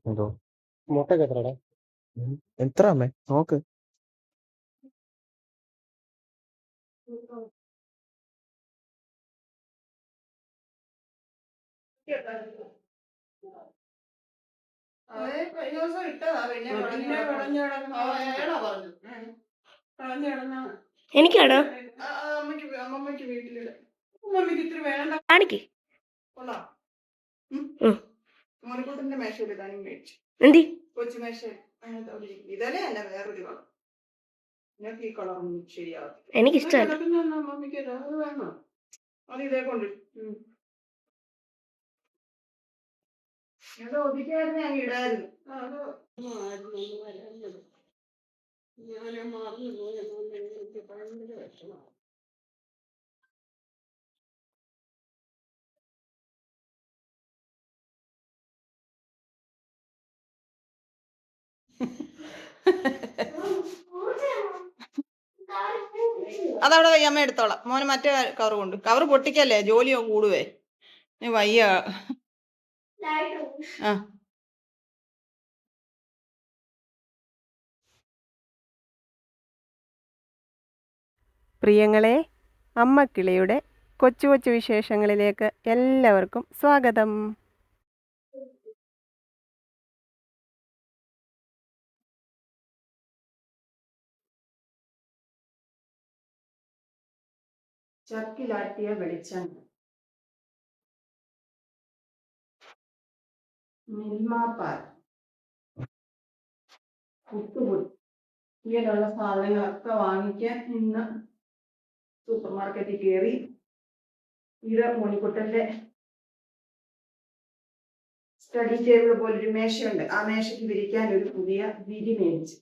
എന്തോ മുട്ടൊക്കെ എത്രടാ? എത്ര അമ്മേ നോക്ക്. എനിക്കാണോ? കാണിക്ക്. മോനിക്കുട്ടന്റെ മേശയിൽ ഇടാനും മേടിച്ചു. എന്തി കൊച്ചു മേശ ഇതല്ലേ അല്ല വേറൊരു കളർ. ഈ കളറൊന്നും ശരിയാവും. എനിക്കിഷ്ടമല്ല. അമ്മമ്മയ്ക്ക് അത് വേണോ? അത് ഇതേ കൊണ്ട് ഇവിടെ ഒതുക്കിയായിരുന്നു ഞാൻ ഇടായിരുന്നു. അത് ഞാൻ മറന്നു പോയതുകൊണ്ട് എനിക്ക് ഭയങ്കര വിഷമമാണ്. അതവിടെ വയ്യ, അമ്മ എടുത്തോളാം. മോന് മറ്റേ കവർ കൊണ്ട്. കവർ പൊട്ടിക്കല്ലേ, ജോലിയോ കൂടുവേ. നീ വയ്യ. ആ പ്രിയങ്ങളെ, അമ്മക്കിളിയുടെ കൊച്ചു കൊച്ചു വിശേഷങ്ങളിലേക്ക് എല്ലാവർക്കും സ്വാഗതം. ചക്കിലാട്ടിയ വെളിച്ചെണ്ണ, മിൽമാപ്പാൽ, പുട്ടുപൊടി, ഇങ്ങനെയുള്ള സാധനങ്ങളൊക്കെ വാങ്ങിക്കാൻ ഇന്ന് സൂപ്പർ മാർക്കറ്റിൽ കയറി. ഇത് മോനിക്കുട്ടന്റെ സ്റ്റഡി ടേബിൾ പോലൊരു മേശയുണ്ട്. ആ മേശയ്ക്ക് വിരിക്കാൻ ഒരു പുതിയ വിരി മേടിച്ചു.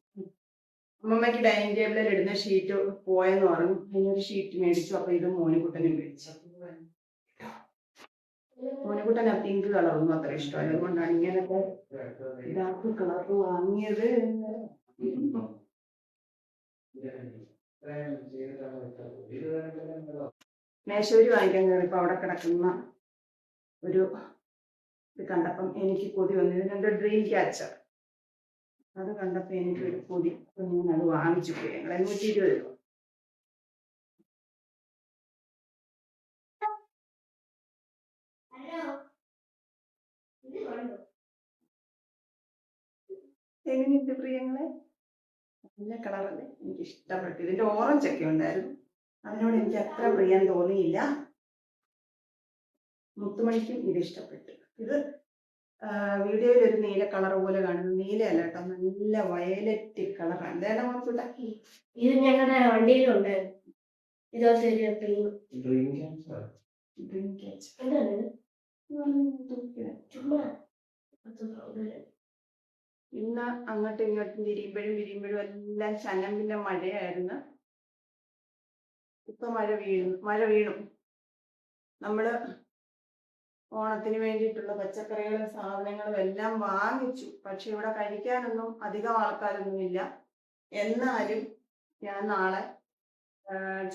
അമ്മമ്മയ്ക്ക് ഡൈനിങ് ടേബിളിൽ ഇടുന്ന ഷീറ്റ് പോയെന്ന് പറഞ്ഞു. അതിനൊരു ഷീറ്റ് മേടിച്ചു. അപ്പൊ ഇത് മോനിക്കുട്ടനും മേടിച്ചു. മോനിക്കുട്ടന് പിങ്ക് കളറൊന്നും അത്ര ഇഷ്ടമല്ല. അതുകൊണ്ടാണ് ഇങ്ങനത്തെ ഡാർക്ക് കളർ വാങ്ങിയത്. മേശൂരി വാങ്ങിക്കാൻ കയറിയപ്പോ അവിടെ കിടക്കുന്ന ഒരു ഇത് കണ്ടപ്പം എനിക്ക് കൊതി വന്നു. ഇതിനെന്താ ഡ്രീം ക്യാച്ചർ, അത് കണ്ടപ്പോ എനിക്ക് ഒരു കൊതി. ഞാൻ അത് വാങ്ങിച്ചു പോയി. ഞങ്ങൾ 120 രൂപ. എങ്ങനെയുണ്ട് പ്രിയങ്ങളെ? നല്ല കളറല്ലേ, എനിക്ക് ഇഷ്ടപ്പെട്ടു. ഇതിന്റെ ഓറഞ്ച് ഒക്കെ ഉണ്ടായിരുന്നു, അതിനോട് എനിക്ക് അത്ര പ്രിയം തോന്നിയില്ല. മുത്തുമണിക്കും ഇത് ഇഷ്ടപ്പെട്ടു. ഇത് വീഡിയോയിൽ ഒരു നീല കളർ പോലെ കാണുന്നു. നീലയല്ല കേട്ടോ, നല്ല വയലറ്റ് കളറാണ്. എന്തായാലും നോക്കൂട്ട, ഇത് ഞങ്ങളുടെ വണ്ടിയിലുണ്ടായിരുന്നു. ഇന്ന് അങ്ങോട്ടും ഇങ്ങോട്ടും വിരിയുമ്പോഴും എല്ലാം ശനമ്പിന്റെ മഴയായിരുന്നു. ഇപ്പൊ മഴ വീണു. നമ്മള് ഓണത്തിന് വേണ്ടിയിട്ടുള്ള പച്ചക്കറികളും സാധനങ്ങളും എല്ലാം വാങ്ങിച്ചു. പക്ഷെ ഇവിടെ കഴിക്കാനൊന്നും അധികം ആൾക്കാരൊന്നുമില്ല. എന്നാലും ഞാൻ നാളെ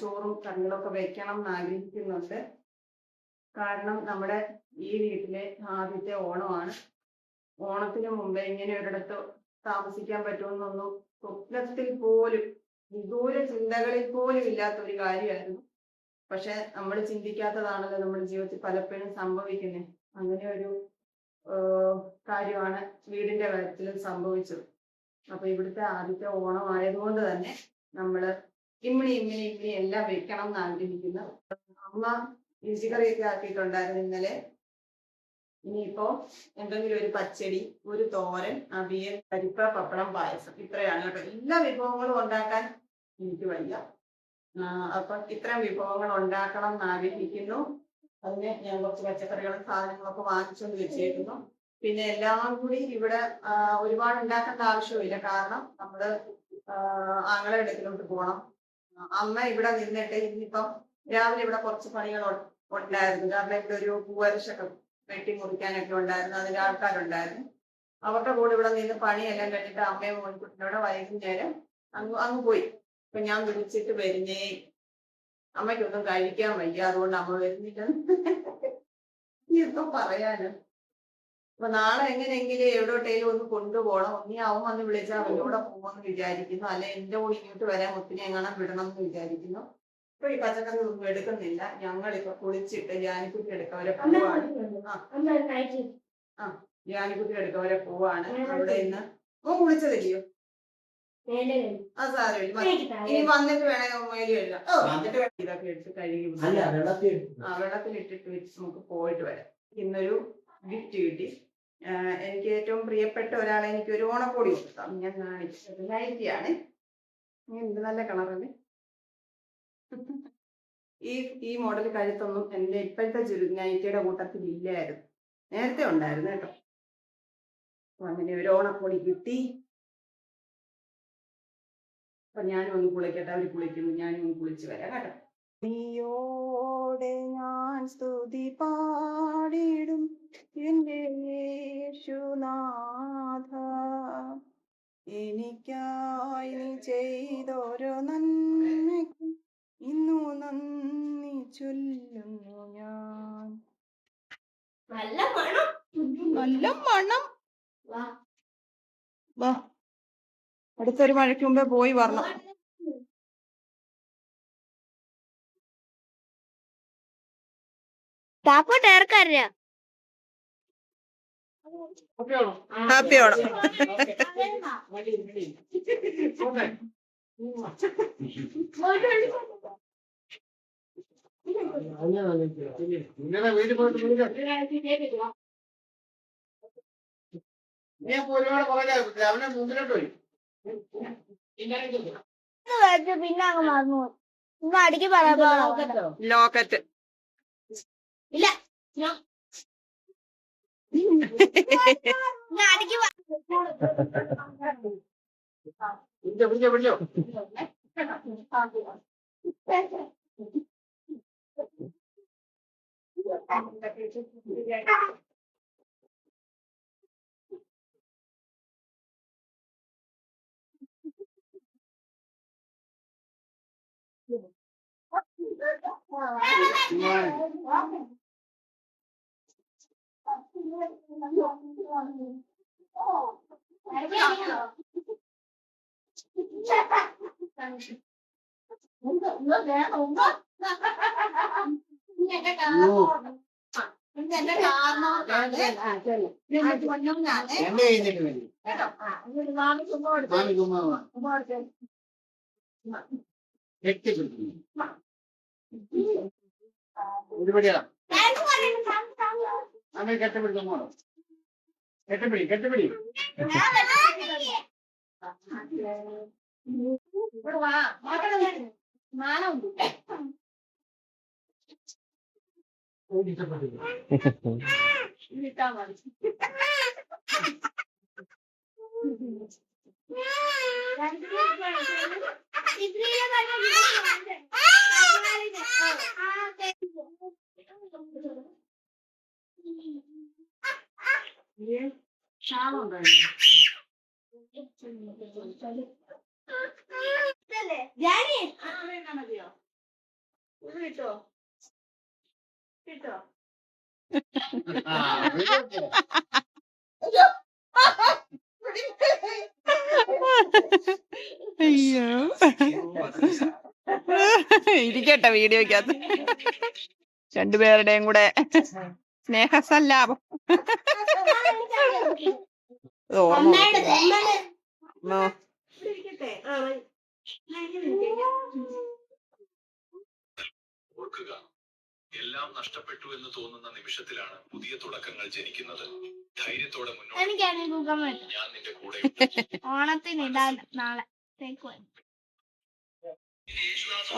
ചോറും കറികളൊക്കെ വെക്കണം എന്ന് ആഗ്രഹിക്കുന്നുണ്ട്. കാരണം നമ്മുടെ ഈ വീട്ടിലെ ആദ്യത്തെ ഓണമാണ്. ഓണത്തിന് മുമ്പേ ഇങ്ങനെ ഒരിടത്ത് താമസിക്കാൻ പറ്റുമെന്നൊന്നും സ്വപ്നത്തിൽ പോലും, വിദൂര ചിന്തകളിൽ പോലും ഇല്ലാത്തൊരു കാര്യമായിരുന്നു. പക്ഷെ നമ്മൾ ചിന്തിക്കാത്തതാണല്ലോ നമ്മുടെ ജീവിതത്തിൽ പലപ്പോഴും സംഭവിക്കുന്നത്. അങ്ങനെ ഒരു കാര്യമാണ് വീടിന്റെ കാര്യത്തിലും സംഭവിച്ചത്. അപ്പൊ ഇവിടുത്തെ ആദ്യത്തെ ഓണം ആയതുകൊണ്ട് തന്നെ നമ്മള് ഇമ്മിണി എല്ലാം വെക്കണം എന്ന് ആഗ്രഹിക്കുന്നു. അമ്മ ഇഞ്ചിക്കറിയൊക്കെ ആക്കിയിട്ടുണ്ടായിരുന്നു ഇന്നലെ. ഇനിയിപ്പോ എന്തെങ്കിലും ഒരു പച്ചടി, ഒരു തോരൻ, അവിയൽ, പരിപ്പ്, പപ്പടം, പായസം, ഇത്രയാണ് കേട്ടോ. എല്ലാ വിഭവങ്ങളും ഉണ്ടാക്കാൻ എനിക്ക് വയ്യ. അപ്പൊ ഇത്തരം വിഭവങ്ങൾ ഉണ്ടാക്കണം എന്ന് ആഗ്രഹിക്കുന്നു. അതിന് ഞാൻ കുറച്ച് പച്ചക്കറികളും സാധനങ്ങളൊക്കെ വാങ്ങിച്ചുകൊണ്ട് വെച്ചേക്കുന്നു. പിന്നെ എല്ലാം കൂടി ഇവിടെ ഒരുപാട് ഉണ്ടാക്കേണ്ട ആവശ്യമില്ല. കാരണം നമ്മള് ആങ്ങളെ ഇടത്തിലോട്ട് പോകണം. അമ്മ ഇവിടെ നിന്നിട്ട് ഇന്നിപ്പം രാവിലെ ഇവിടെ കുറച്ച് പണികൾ ഉണ്ടായിരുന്നു. കാരണം ഇവിടെ ഒരു പൂവരശൊക്കെ വെട്ടി മുറിക്കാനൊക്കെ ഉണ്ടായിരുന്നു. അതിന്റെ ആൾക്കാരുണ്ടായിരുന്നു. അവരുടെ കൂടെ ഇവിടെ നിന്ന് പണിയെല്ലാം കഴിഞ്ഞിട്ട് അമ്മയും മോനിക്കുട്ടിനോടെ വൈകുന്നേരം അങ്ങ് പോയി. അപ്പൊ ഞാൻ വിളിച്ചിട്ട് വരുന്നേ, അമ്മയ്ക്കൊന്നും കഴിക്കാൻ വയ്യ, അതുകൊണ്ട് അമ്മ വരുന്നില്ല. എന്തോ പറയാന്. അപ്പൊ നാളെ എങ്ങനെയെങ്കിലും എവിടോട്ടേലും ഒന്ന് കൊണ്ടുപോകണം. ഒന്നീ അവൻ വന്ന് വിളിച്ചാൽ അവൻ്റെ കൂടെ പോകുമെന്ന് വിചാരിക്കുന്നു, അല്ലെ എന്റെ കൂടെ ഇങ്ങോട്ട് വരാൻ ഒത്തിരി എങ്ങനെ വിടണം എന്ന് വിചാരിക്കുന്നു. ഇപ്പൊ ഈ പച്ചക്കറി ഒന്നും എടുക്കുന്നില്ല. ഞങ്ങളിപ്പൊ കുളിച്ചിട്ട് ജാനിക്കുട്ടി എടുക്കവരെ പോവാണ്. ജാനിക്കുട്ടി എടുക്കവരെ പോവാണ്. അവിടെ ഇന്ന് കുളിച്ചതില്ലയോ? അത് സാരമില്ല, ഇനി വന്നിട്ട് വേണേ മേലി വരില്ല. ഇതൊക്കെ എടുത്ത് കഴുകി വെള്ളത്തിലിട്ടിട്ട് വെച്ച് നമുക്ക് പോയിട്ട് വരാം. ഇന്നൊരു ഗിഫ്റ്റ് കിട്ടി. എനിക്ക് ഏറ്റവും പ്രിയപ്പെട്ട ഒരാളെ എനിക്ക് ഒരു ഓണക്കോടി കൊടുക്കാം. ഞാൻ കാണിച്ചത് നൈറ്റിയാണ്. എന്ത് നല്ല കളറല്ലേ. ഈ മോഡൽ കഴുത്തൊന്നും എൻ്റെ ഇപ്പോഴത്തെ നൈറ്റിയുടെ കൂട്ടത്തിൽ ഇല്ലായിരുന്നു, നേരത്തെ ഉണ്ടായിരുന്നു കേട്ടോ. അങ്ങനെ ഒരു ഓണക്കോടി കിട്ടി. അപ്പൊ ഞാനും ഒന്ന് കുളിക്കട്ടെ. അവർ കുളിക്കുന്നു, ഞാനും ഒന്ന് കുളിച്ച് വരാം കേട്ടോ. നീയോടെ ഞാൻ സ്തുതി പാടിടും എൻ്റെ യേശുനാഥ, എനിക്കായി നീ ചെയ്തോരോ നന്മയ്ക്കും ഇന്നു നന്ദി ചൊല്ലുന്നു ഞാൻ. നല്ല മണം. നല്ല മണം. വാ, അടുത്തൊരു മഴയ്ക്ക് മുമ്പേ പോയി വരണം. താക്കോട്ട് ഇറക്കാറില്ല. ഹാപ്പി ഓണം. പിന്നെ അങ്ങ് മറന്നു. ഇന്ന് അടിക്ക് പറയാ ലോക്കറ്റ് ഇല്ല. അടിക്ക് കെട്ടുപിടി. അയ്യോ ഇരിക്കട്ടെ വീഡിയോക്കകത്ത് രണ്ടുപേരുടെയും കൂടെ സ്നേഹസല്ലാപം. ഓർക്കുക, എല്ലാം നഷ്ടപ്പെട്ടു എന്ന് തോന്നുന്ന നിമിഷത്തിലാണ് പുതിയ തുടക്കങ്ങൾ ജനിക്കുന്നത്. ധൈര്യത്തോടെ മുന്നോട്ട് ഞാൻ നിന്റെ കൂടെ. ഓണത്തിന് ഇടാൻ നാളെ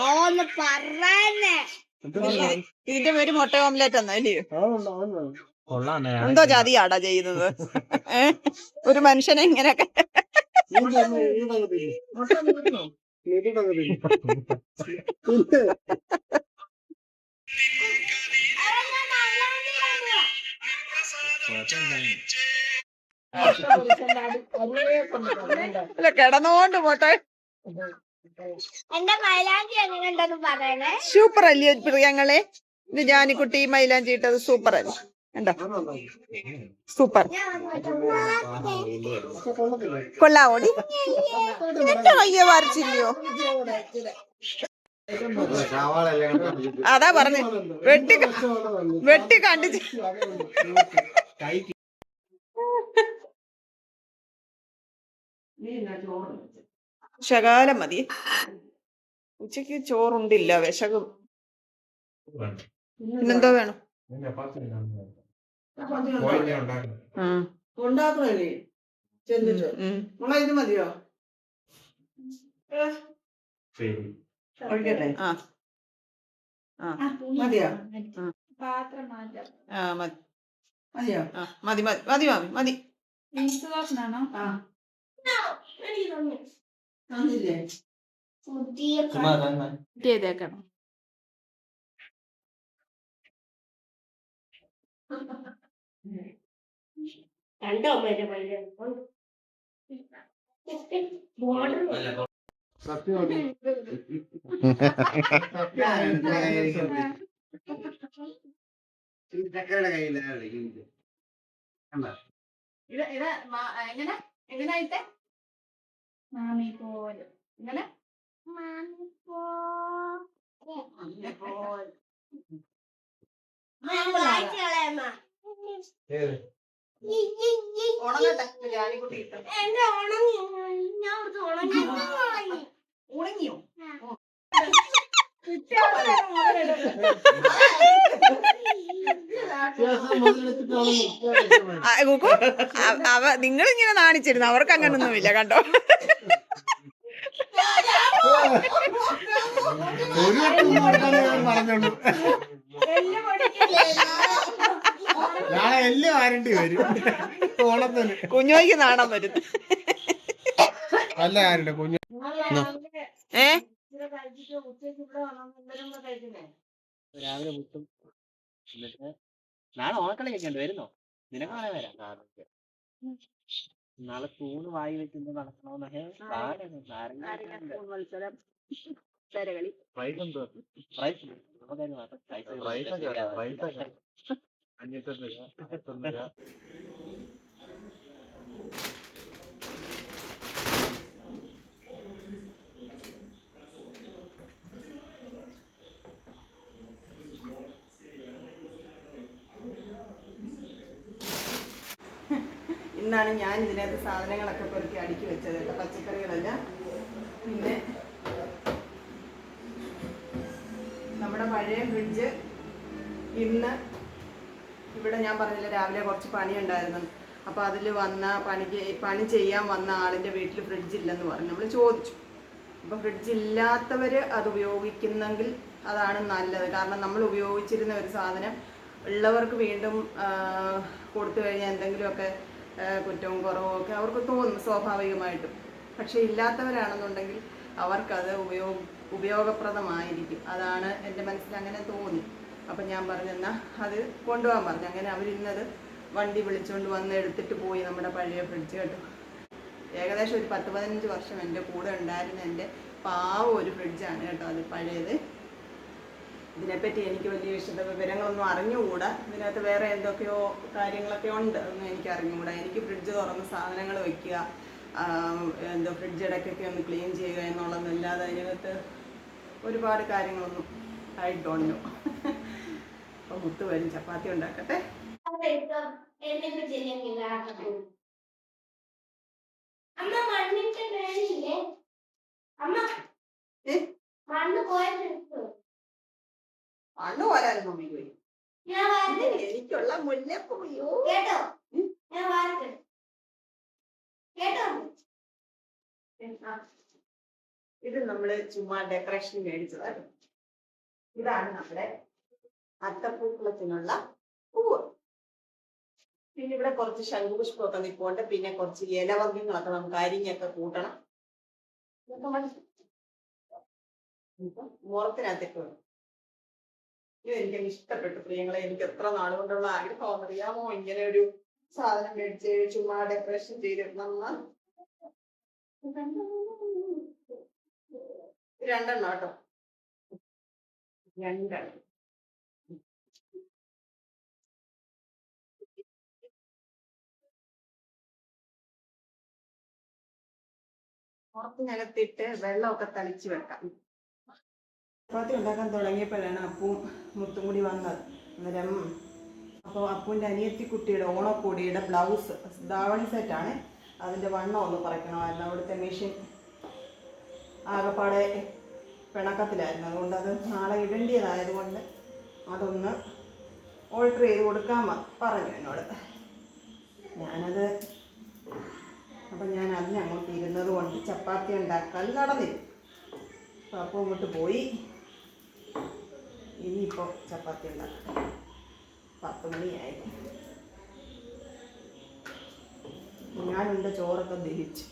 ഓന്ന് പറഞ്ഞേ. ഇതിന്റെ പേര് മുട്ട ഓംലെറ്റ് എന്നല്ലയോ? എന്തോ ജാതിയാടാ ചെയ്യുന്നത്? ഒരു മനുഷ്യനെ ഇങ്ങനെയൊക്കെ അല്ല കിടന്നോണ്ട് പോട്ടെ. എന്റെ മൈലാഞ്ചി എങ്ങനെ ഉണ്ടെന്ന് പറയണേ. സൂപ്പർ അല്ലേ പ്രിയങ്ങളെ? ഇത് ജാനിക്കുട്ടി മൈലാഞ്ചി ഇട്ടത് സൂപ്പർ അല്ലേ? കണ്ടോ, സൂപ്പർ. കൊള്ളാവോടി? എന്റെ കയ്യെ വരച്ചില്ലയോ? അതാ പറഞ്ഞു, വെട്ടി കണ്ടിച്ച്. ശകാലം മതി. ഉച്ചക്ക് ചോറുണ്ടില്ല, വിശകും. പിന്നെന്തോ വേണം? ഉണ്ടാക്കണേ ചെന്നിട്ട് ഇത് മതിയോ? ഒഴിക്കട്ടെ? മതിയോ? പാത്രം മാറ്റാം. മതിയോ? മതി മതി മതി മാമി മതി. തന്നില്ലേ? ചെയ്തേക്കണം. രണ്ടോ എങ്ങനെ എങ്ങനായിട്ടെ? മാമി പോലെ ഇങ്ങനെ മാമി ഉണങ്ങട്ടെ, ജാനിക്കുട്ടി ഇട്ടു. എന്റെ ഉണങ്ങി, ഞാൻ ഉണങ്ങി. ഉണങ്ങിയോ? നിങ്ങളിങ്ങനെ നാണിച്ചിരുന്നു, അവർക്ക് അങ്ങനൊന്നുമില്ല കേട്ടോ. പറഞ്ഞോളൂ, നാളെ എല്ലാം ആരണ്ടി വരും ഓണത്തിന്. കുഞ്ഞോയ്ക്ക് നാണം വരുന്നു. അല്ല ആരുടെ കുഞ്ഞു രാവിലെ മുട്ടും. എന്നിട്ട് നാളെ ഓണക്കളിയൊക്കെ ഉണ്ട്, വരുന്നോ? നിനക്ക് നാളെ വരാം. നാളെ തൂണ് വായി വെച്ചിട്ട് നടക്കണോന്നൊക്കെ മത്സരം, തരകളി. ഇന്നാണ് ഞാൻ ഇതിനകത്ത് സാധനങ്ങളൊക്കെ പെറുക്കി അടുക്കി വെച്ചത് കേട്ടോ, പച്ചക്കറികളെല്ലാം. പിന്നെ നമ്മുടെ പഴയ ഫ്രിഡ്ജ് ഇന്ന് ഇവിടെ ഞാൻ പറഞ്ഞില്ല രാവിലെ കുറച്ച് പണിയുണ്ടായിരുന്നു. അപ്പോൾ അതിൽ വന്ന പണി ചെയ്യാൻ വന്ന ആളിൻ്റെ വീട്ടിൽ ഫ്രിഡ്ജ് ഇല്ലെന്ന് പറഞ്ഞു. നമ്മൾ ചോദിച്ചു. അപ്പോൾ ഫ്രിഡ്ജ് ഇല്ലാത്തവർ അത് ഉപയോഗിക്കുന്നെങ്കിൽ അതാണ് നല്ലത്. കാരണം നമ്മൾ ഉപയോഗിച്ചിരുന്ന ഒരു സാധനം ഉള്ളവർക്ക് വീണ്ടും കൊടുത്തു കഴിഞ്ഞാൽ എന്തെങ്കിലുമൊക്കെ കുറ്റവും കുറവും ഒക്കെ അവർക്ക് തോന്നും സ്വാഭാവികമായിട്ടും. പക്ഷേ ഇല്ലാത്തവരാണെന്നുണ്ടെങ്കിൽ അവർക്കത് ഉപയോഗപ്രദമായിരിക്കും. അതാണ് എൻ്റെ മനസ്സിൽ അങ്ങനെ തോന്നി. അപ്പം ഞാൻ പറഞ്ഞെന്നാൽ അത് കൊണ്ടുപോകാൻ പറഞ്ഞു. അങ്ങനെ അവരിന്നത് വണ്ടി വിളിച്ചുകൊണ്ട് വന്ന് എടുത്തിട്ട് പോയി നമ്മുടെ പഴയ ഫ്രിഡ്ജ് കേട്ടോ. ഏകദേശം ഒരു 10-15 വർഷം എൻ്റെ കൂടെ ഉണ്ടായിരുന്ന എൻ്റെ പാവം ഒരു ഫ്രിഡ്ജാണ് കേട്ടോ അത്, പഴയത്. ഇതിനെപ്പറ്റി എനിക്ക് വലിയ വിവരങ്ങളൊന്നും അറിഞ്ഞുകൂടാ. ഇതിനകത്ത് വേറെ എന്തൊക്കെയോ കാര്യങ്ങളൊക്കെ ഉണ്ട്, അതൊന്നും എനിക്ക് അറിഞ്ഞുകൂടാ. എനിക്ക് ഫ്രിഡ്ജ് തുറന്ന് സാധനങ്ങൾ വയ്ക്കുക, എന്തോ ഫ്രിഡ്ജ് ഇടയ്ക്കൊക്കെ ഒന്ന് ക്ലീൻ ചെയ്യുക എന്നുള്ളതല്ലാതെ അതിനകത്ത് ഒരുപാട് കാര്യങ്ങളൊന്നും ഐ ഡോണ്ട് നോ. അപ്പം മുത്ത് വരും, ചപ്പാത്തി ഉണ്ടാക്കട്ടെ. അമ്മ മണ്ണിട്ട് മേടിച്ചില്ലേ? അമ്മ മണ്ണ് പോയെടുത്തു. മണ്ണ് പോരായിരുന്നു മമ്മി പോയി. ഞാൻ വാർത്ത് എനിക്കുള്ള മുല്ലപ്പൂയോ കേട്ടോ, ഞാൻ വാർത്ത് കേട്ടോ. ഇത് നമ്മള് ചുമ്മാ ഡെക്കറേഷൻ മേടിച്ചതാണ്. ഇതാണ് നമ്മുടെ അത്തപ്പൂക്കളത്തിനുള്ള പൂവ്. പിന്നെ ഇവിടെ കുറച്ച് ശംഖുപുഷ്പമൊക്കെ നിൽപ്പുണ്ട്. പിന്നെ കുറച്ച് ഇലവർഗ്ഗങ്ങളൊക്കെ നമുക്ക് അരിഞ്ഞൊക്കെ കൂട്ടണം. മുറത്തിനകത്തേക്ക് വേണം. ഇത് എനിക്ക് ഇഷ്ടപ്പെട്ടു പ്രിയങ്ങളെ. എനിക്ക് എത്ര നാളുകൊണ്ടുള്ള ആഗ്രഹം അറിയാമോ ഇങ്ങനെ ഒരു സാധനം മേടിച്ച് ചുമ്മാ ഡെക്കറേഷൻ ചെയ്തിടണം. രണ്ടെണ്ണം കേട്ടോ, രണ്ടെണ്ണം. പുറത്തിനകത്തിട്ട് വെള്ളമൊക്കെ തളിച്ച് വെക്കാം. ചപ്പാത്തി ഉണ്ടാക്കാൻ തുടങ്ങിയപ്പോഴാണ് അപ്പവും മുത്തും കൂടി വന്നത്. അന്നേരം അപ്പോൾ അപ്പൂൻ്റെ അനിയത്തിക്കുട്ടിയുടെ ഓണക്കോടിയുടെ ബ്ലൗസ് ധാവണി സെറ്റാണ്, അതിൻ്റെ വണ്ണം ഒന്ന് കുറയ്ക്കണമായിരുന്നു. അവിടുത്തെ മെഷീൻ ആകെപ്പാടെ പിണക്കത്തിലായിരുന്നു. അതുകൊണ്ട് അത് നാളെ ഇടേണ്ടതായതുകൊണ്ട് അതൊന്ന് ഓൾട്ടർ ചെയ്ത് കൊടുക്കാൻ പറഞ്ഞു എന്നോട്. ഞാനത് അപ്പം ഞാൻ അതിനങ്ങോട്ട് ഇരുന്നത് കൊണ്ട് ചപ്പാത്തി ഉണ്ടാക്കാൻ നടന്നില്ല. അപ്പോൾ അപ്പോൾ അങ്ങോട്ട് പോയി. ഇനിയിപ്പോൾ ചപ്പാത്തി ഉണ്ടാക്കാം. 10 മണിയായി. ഞാനെൻ്റെ ചോറൊക്കെ ദഹിച്ചു.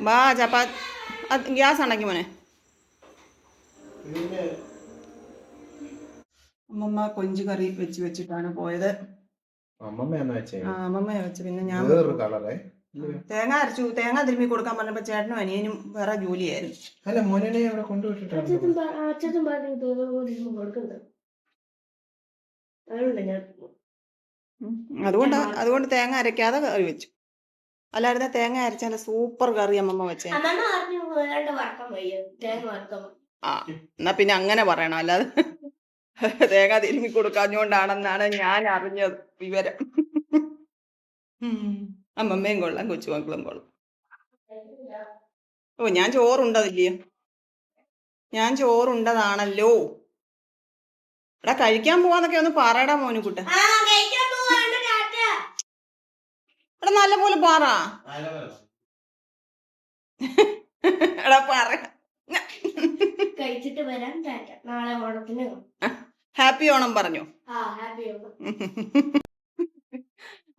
വാ ചപ്പാത്തി ഗ്യാസ് ഉണ്ടെങ്കിൽ മോനെ. അമ്മമ്മ കൊഞ്ച് കറി വെച്ചിട്ടാണ് പോയത്. അമ്മമ്മയാന്ന് വെച്ചേ? ആ അമ്മമ്മയെ വെച്ച്. പിന്നെ ഞാൻ വേറൊരു കളറേ തേങ്ങ അരച്ചു. തേങ്ങ തിരുമ്മി കൊടുക്കാൻ പറഞ്ഞപ്പോൾ ചേട്ടനും അനിയനും വേറെ ജോലിയായിരുന്നു. അല്ല, മോനെ അവിടെ കൊണ്ടുപോയിട്ടാണ്. അതുകൊണ്ട് തേങ്ങ അരയ്ക്കാതെ കറി വെച്ചു. അല്ലാതെ തേങ്ങ അരച്ചാൽ സൂപ്പർ കറി അമ്മമ്മ വെച്ചേ. ആ എന്നാ പിന്നെ അങ്ങനെ പറയണം, അല്ലാതെ തേങ്ങ തിരുമ്മി കൊടുക്കാഞ്ഞോണ്ടാണെന്നാണ് ഞാൻ അറിഞ്ഞത് വിവരം. അമ്മമ്മയും കൊള്ളാം, കൊച്ചുമക്കളും കൊള്ളാം. ഓ ഞാൻ ചോറുണ്ടതില്ലയോ, ഞാൻ ചോറുണ്ടതാണല്ലോ. എടാ കഴിക്കാൻ പോവാന്നൊക്കെ ഒന്ന് പറയടാ മോനുകുട്ട. എടാ നല്ല പോലെ പറ. എടാ പറ. കഴിച്ചിട്ട് വരാം, നാളെ ഓണത്തിന്. ഹാപ്പി ഓണം പറഞ്ഞു. ഹാപ്പി ഓണം.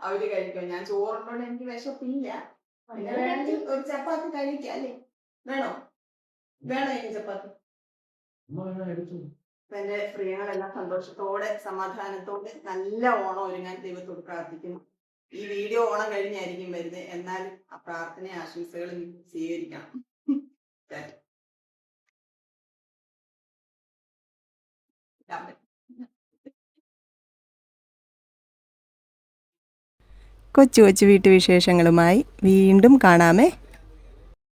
അവര് കഴിക്കോ? ഞാൻ ചോറുണ്ടോണ്ട് എനിക്ക് വിശപ്പില്ല. ഒരു ചപ്പാത്തി കഴിക്കാം അല്ലേ? വേണോ എനിക്ക് ചപ്പാത്തി? എന്റെ പ്രിയങ്ങളെല്ലാം സന്തോഷത്തോടെ സമാധാനത്തോടെ നല്ല ഓണം ഒരുങ്ങാൻ ദൈവത്തോട് പ്രാർത്ഥിക്കുന്നു. ഈ വീഡിയോ ഓണം കഴിഞ്ഞായിരിക്കും വരുന്നത്, എന്നാൽ ആ പ്രാർത്ഥന ആശംസകളും സ്വീകരിക്കണം. കൊച്ചു കൊച്ചു വീട്ടുവിശേഷങ്ങളുമായി വീണ്ടും കാണാമേ.